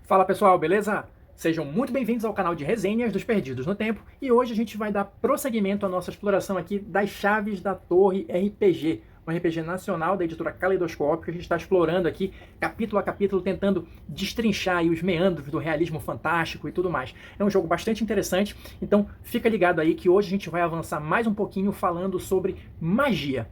Fala pessoal, beleza? Sejam muito bem-vindos ao canal de resenhas dos Perdidos no Tempo e hoje a gente vai dar prosseguimento à nossa exploração aqui das Chaves da Torre RPG, um RPG nacional da editora Caleidoscópio que a gente está explorando aqui capítulo a capítulo, tentando destrinchar aí os meandros do realismo fantástico e tudo mais. É um jogo bastante interessante, então fica ligado aí que hoje a gente vai avançar mais um pouquinho falando sobre magia.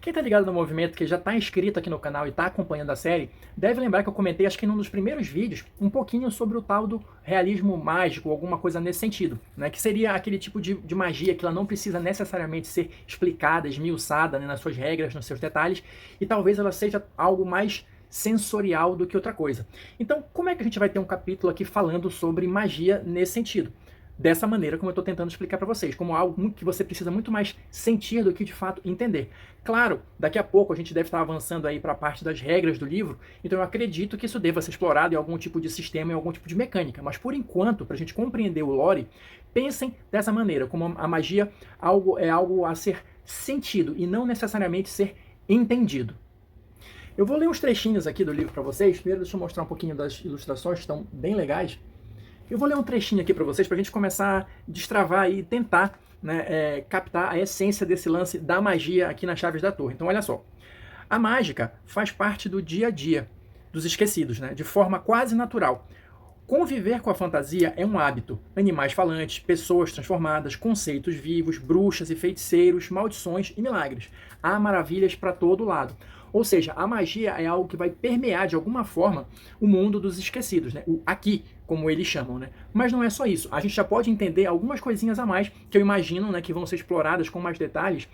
Quem tá ligado no movimento, que já tá inscrito aqui no canal e tá acompanhando a série, deve lembrar que eu comentei, acho que num dos primeiros vídeos, um pouquinho sobre o tal do realismo mágico, alguma coisa nesse sentido, né? Que seria aquele tipo de magia que ela não precisa necessariamente ser explicada, esmiuçada, né, nas suas regras, nos seus detalhes, e talvez ela seja algo mais sensorial do que outra coisa. Então, como é que a gente vai ter um capítulo aqui falando sobre magia nesse sentido? Dessa maneira, como eu estou tentando explicar para vocês, como algo que você precisa muito mais sentir do que de fato entender. Claro, daqui a pouco a gente deve estar avançando aí para a parte das regras do livro, então eu acredito que isso deva ser explorado em algum tipo de sistema, em algum tipo de mecânica. Mas por enquanto, para a gente compreender o lore, pensem dessa maneira, como a magia é algo a ser sentido e não necessariamente ser entendido. Eu vou ler uns trechinhos aqui do livro para vocês. Primeiro, deixa eu mostrar um pouquinho das ilustrações, que estão bem legais. Eu vou ler um trechinho aqui para vocês, para a gente começar a destravar e tentar, né, captar a essência desse lance da magia aqui nas Chaves da Torre. Então, olha só. A mágica faz parte do dia a dia dos esquecidos, né, de forma quase natural. Conviver com a fantasia é um hábito. Animais falantes, pessoas transformadas, conceitos vivos, bruxas e feiticeiros, maldições e milagres. Há maravilhas para todo lado. Ou seja, a magia é algo que vai permear de alguma forma o mundo dos esquecidos, né? O aqui, como eles chamam, né? Mas não é só isso. A gente já pode entender algumas coisinhas a mais que eu imagino, né, que vão ser exploradas com mais detalhes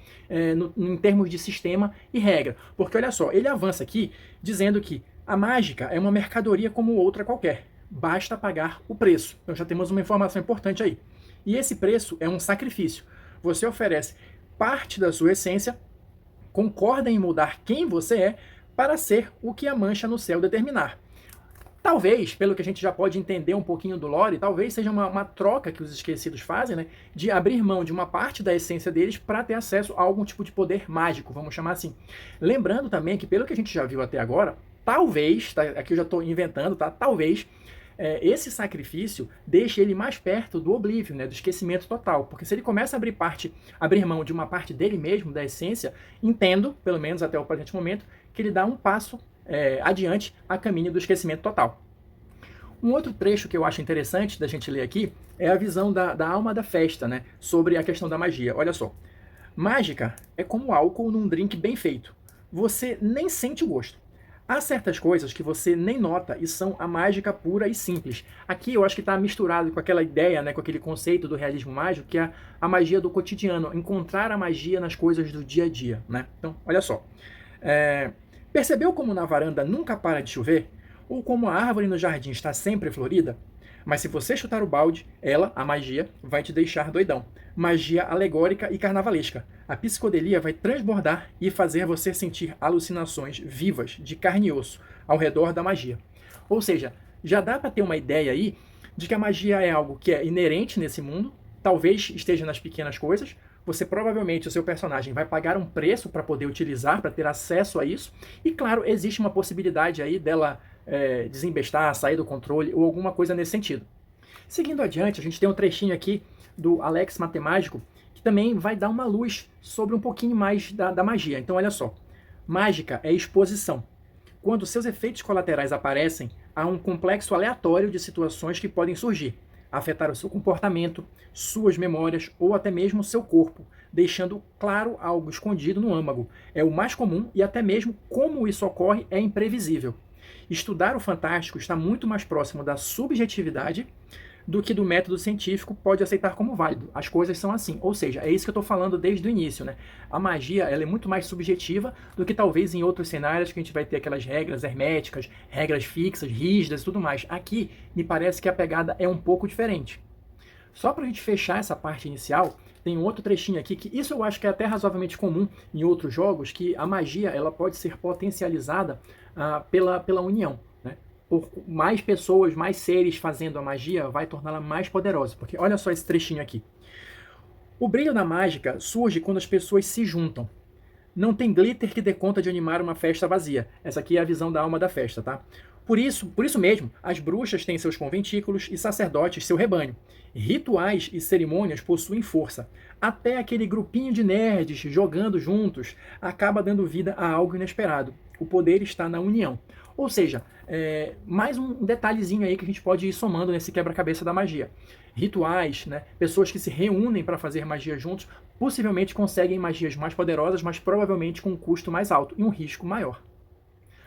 em termos de sistema e regra. Porque olha só, ele avança aqui dizendo que a mágica é uma mercadoria como outra qualquer. Basta pagar o preço. Então já temos uma informação importante aí. E esse preço é um sacrifício. Você oferece parte da sua essência, concorda em mudar quem você é para ser o que a mancha no céu determinar. Talvez, pelo que a gente já pode entender um pouquinho do lore, talvez seja uma troca que os esquecidos fazem, né, de abrir mão de uma parte da essência deles para ter acesso a algum tipo de poder mágico, vamos chamar assim. Lembrando também que, pelo que a gente já viu até agora, talvez, tá, aqui eu já estou inventando, tá? Talvez esse sacrifício deixe ele mais perto do oblívio, né, do esquecimento total. Porque se ele começa a abrir mão de uma parte dele mesmo, da essência, entendo, pelo menos até o presente momento, que ele dá um passo adiante a caminho do esquecimento total. Um outro trecho que eu acho interessante da gente ler aqui é a visão da alma da festa, né, sobre a questão da magia. Olha só. Mágica é como álcool num drink bem feito. Você nem sente o gosto. Há certas coisas que você nem nota e são a mágica pura e simples. Aqui eu acho que está misturado com aquela ideia, né, com aquele conceito do realismo mágico, que é a magia do cotidiano, encontrar a magia nas coisas do dia a dia, né? Então, olha só. Percebeu como na varanda nunca para de chover? Ou como a árvore no jardim está sempre florida? Mas se você chutar o balde, ela, a magia, vai te deixar doidão. Magia alegórica e carnavalesca. A psicodelia vai transbordar e fazer você sentir alucinações vivas, de carne e osso, ao redor da magia. Ou seja, já dá para ter uma ideia aí de que a magia é algo que é inerente nesse mundo, talvez esteja nas pequenas coisas. Você provavelmente, o seu personagem, vai pagar um preço para poder utilizar, para ter acesso a isso. E claro, existe uma possibilidade aí dela desembestar, sair do controle ou alguma coisa nesse sentido. Seguindo adiante, a gente tem um trechinho aqui do Alex Matemágico, que também vai dar uma luz sobre um pouquinho mais da magia. Então olha só, mágica é exposição. Quando seus efeitos colaterais aparecem, há um complexo aleatório de situações que podem surgir, afetar o seu comportamento, suas memórias ou até mesmo seu corpo, deixando claro algo escondido no âmago. É o mais comum e até mesmo como isso ocorre é imprevisível. Estudar o fantástico está muito mais próximo da subjetividade do que do método científico pode aceitar como válido. As coisas são assim. Ou seja, é isso que eu estou falando desde o início, né? A magia ela é muito mais subjetiva do que talvez em outros cenários que a gente vai ter aquelas regras herméticas, regras fixas, rígidas e tudo mais. Aqui, me parece que a pegada é um pouco diferente. Só para a gente fechar essa parte inicial, tem um outro trechinho aqui, que isso eu acho que é até razoavelmente comum em outros jogos, que a magia ela pode ser potencializada pela união. Né? Por mais pessoas, mais seres fazendo a magia, vai torná-la mais poderosa. Porque olha só esse trechinho aqui. O brilho da mágica surge quando as pessoas se juntam. Não tem glitter que dê conta de animar uma festa vazia. Essa aqui é a visão da alma da festa, tá? Por isso mesmo, as bruxas têm seus conventículos e sacerdotes seu rebanho. Rituais e cerimônias possuem força. Até aquele grupinho de nerds jogando juntos acaba dando vida a algo inesperado. O poder está na união. Ou seja, mais um detalhezinho aí que a gente pode ir somando nesse quebra-cabeça da magia. Rituais, né? Pessoas que se reúnem para fazer magia juntos, possivelmente conseguem magias mais poderosas, mas provavelmente com um custo mais alto e um risco maior.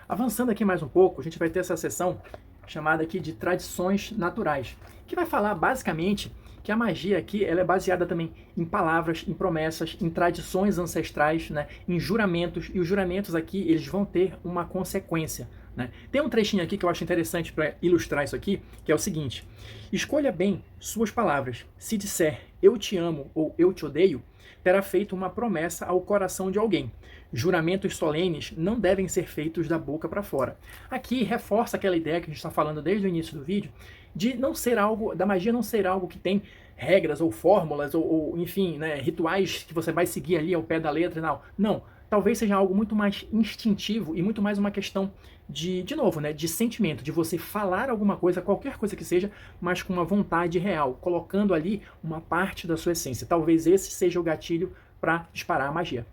Avançando aqui mais um pouco, a gente vai ter essa seção chamada aqui de tradições naturais, que vai falar basicamente que a magia aqui ela é baseada também em palavras, em promessas, em tradições ancestrais, né, em juramentos, e os juramentos aqui eles vão ter uma consequência. Né? Tem um trechinho aqui que eu acho interessante para ilustrar isso aqui, que é o seguinte: escolha bem suas palavras. Se disser eu te amo ou eu te odeio, terá feito uma promessa ao coração de alguém. Juramentos solenes não devem ser feitos da boca para fora. Aqui reforça aquela ideia que a gente está falando desde o início do vídeo, de não ser algo, da magia não ser algo que tem regras ou fórmulas ou enfim, né, rituais que você vai seguir ali ao pé da letra, não. Talvez seja algo muito mais instintivo e muito mais uma questão de novo, né, de sentimento, de você falar alguma coisa, qualquer coisa que seja, mas com uma vontade real, colocando ali uma parte da sua essência. Talvez esse seja o gatilho para disparar a magia.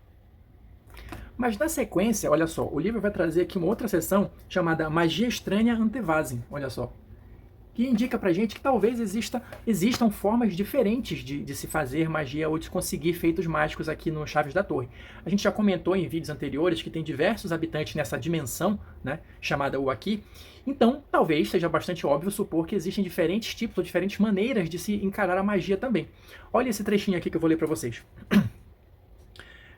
Mas na sequência, olha só, o livro vai trazer aqui uma outra seção chamada Magia Estranha Antevasem, olha só, que indica pra gente que talvez existam formas diferentes de se fazer magia ou de conseguir feitos mágicos aqui no Chaves da Torre. A gente já comentou em vídeos anteriores que tem diversos habitantes nessa dimensão, né, chamada o Aqui, então talvez seja bastante óbvio supor que existem diferentes tipos ou diferentes maneiras de se encarar a magia também. Olha esse trechinho aqui que eu vou ler para vocês.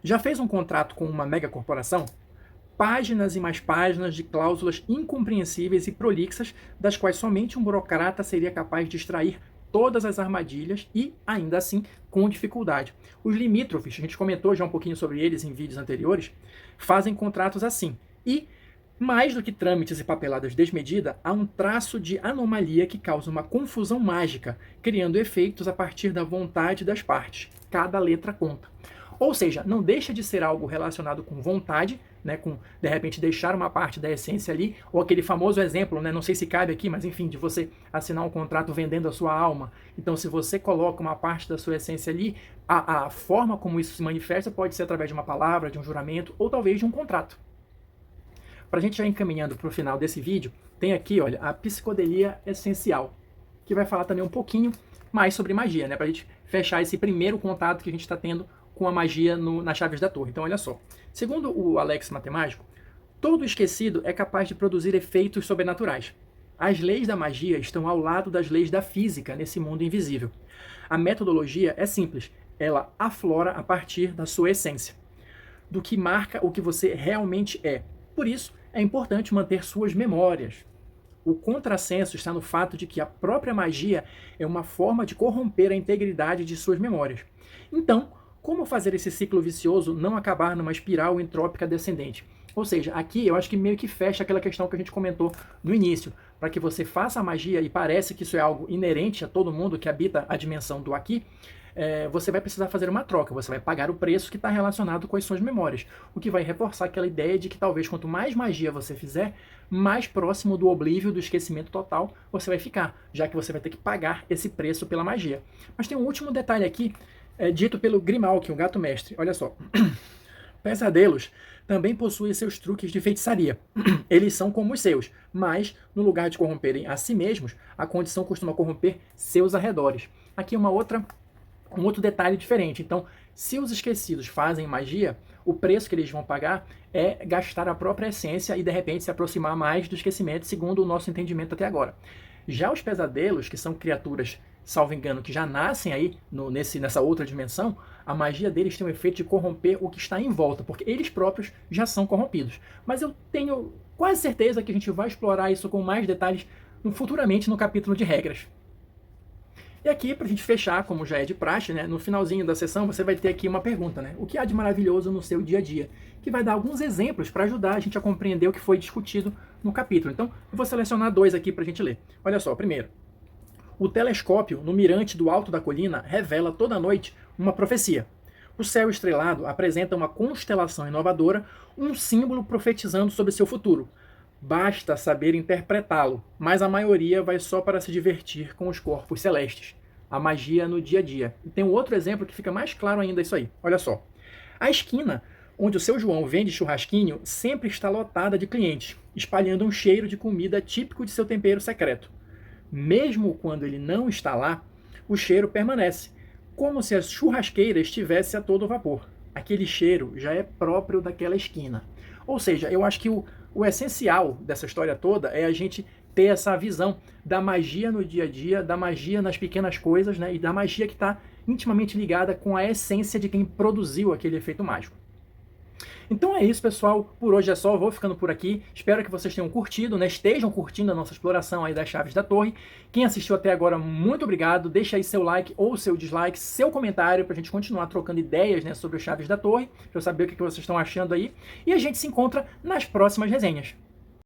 Já fez um contrato com uma mega corporação? Páginas e mais páginas de cláusulas incompreensíveis e prolixas, das quais somente um burocrata seria capaz de extrair todas as armadilhas e, ainda assim, com dificuldade. Os limítrofes, a gente comentou já um pouquinho sobre eles em vídeos anteriores, fazem contratos assim. E, mais do que trâmites e papeladas desmedida, há um traço de anomalia que causa uma confusão mágica, criando efeitos a partir da vontade das partes. Cada letra conta. Ou seja, não deixa de ser algo relacionado com vontade, né, com, de repente, deixar uma parte da essência ali, ou aquele famoso exemplo, né, não sei se cabe aqui, mas enfim, de você assinar um contrato vendendo a sua alma. Então, se você coloca uma parte da sua essência ali, a forma como isso se manifesta pode ser através de uma palavra, de um juramento, ou talvez de um contrato. Para a gente já encaminhando para o final desse vídeo, tem aqui, olha, a psicodelia essencial, que vai falar também um pouquinho mais sobre magia, né, para a gente fechar esse primeiro contato que a gente está tendo com a magia nas Chaves da Torre. Então, olha só. Segundo o Alex Matemático, todo esquecido é capaz de produzir efeitos sobrenaturais. As leis da magia estão ao lado das leis da física nesse mundo invisível. A metodologia é simples. Ela aflora a partir da sua essência, do que marca o que você realmente é. Por isso, é importante manter suas memórias. O contrassenso está no fato de que a própria magia é uma forma de corromper a integridade de suas memórias. Então, como fazer esse ciclo vicioso não acabar numa espiral entrópica descendente? Ou seja, aqui eu acho que meio que fecha aquela questão que a gente comentou no início. Para que você faça a magia e parece que isso é algo inerente a todo mundo que habita a dimensão do Aqui, você vai precisar fazer uma troca, você vai pagar o preço que está relacionado com as suas memórias, o que vai reforçar aquela ideia de que talvez quanto mais magia você fizer, mais próximo do oblívio, do esquecimento total você vai ficar, já que você vai ter que pagar esse preço pela magia. Mas tem um último detalhe aqui, dito pelo Grimalkin, o gato mestre. Olha só. Pesadelos também possuem seus truques de feitiçaria. Eles são como os seus, mas no lugar de corromperem a si mesmos, a condição costuma corromper seus arredores. Aqui um outro detalhe diferente. Então, se os esquecidos fazem magia, o preço que eles vão pagar é gastar a própria essência e de repente se aproximar mais do esquecimento, segundo o nosso entendimento até agora. Já os pesadelos, que são criaturas, salvo engano, que já nascem aí nessa outra dimensão, a magia deles tem o efeito de corromper o que está em volta, porque eles próprios já são corrompidos. Mas eu tenho quase certeza que a gente vai explorar isso com mais detalhes futuramente no capítulo de regras. E aqui, para a gente fechar, como já é de praxe, né, no finalzinho da sessão você vai ter aqui uma pergunta, né? O que há de maravilhoso no seu dia a dia? Que vai dar alguns exemplos para ajudar a gente a compreender o que foi discutido no capítulo. Então, eu vou selecionar dois aqui para a gente ler. Olha só, primeiro. O telescópio no mirante do alto da colina revela toda noite uma profecia. O céu estrelado apresenta uma constelação inovadora, um símbolo profetizando sobre seu futuro. Basta saber interpretá-lo, mas a maioria vai só para se divertir com os corpos celestes. A magia no dia a dia. E tem um outro exemplo que fica mais claro ainda isso aí. Olha só. A esquina onde o seu João vende churrasquinho sempre está lotada de clientes, espalhando um cheiro de comida típico de seu tempero secreto. Mesmo quando ele não está lá, o cheiro permanece, como se a churrasqueira estivesse a todo vapor. Aquele cheiro já é próprio daquela esquina. Ou seja, eu acho que o essencial dessa história toda é a gente ter essa visão da magia no dia a dia, da magia nas pequenas coisas, né? E da magia que está intimamente ligada com a essência de quem produziu aquele efeito mágico. Então é isso, pessoal. Por hoje é só. Eu vou ficando por aqui. Espero que vocês tenham curtido, né? Estejam curtindo a nossa exploração aí das chaves da torre. Quem assistiu até agora, muito obrigado. Deixa aí seu like ou seu dislike, seu comentário, pra gente continuar trocando ideias, né, sobre as chaves da torre, pra eu saber o que vocês estão achando aí. E a gente se encontra nas próximas resenhas.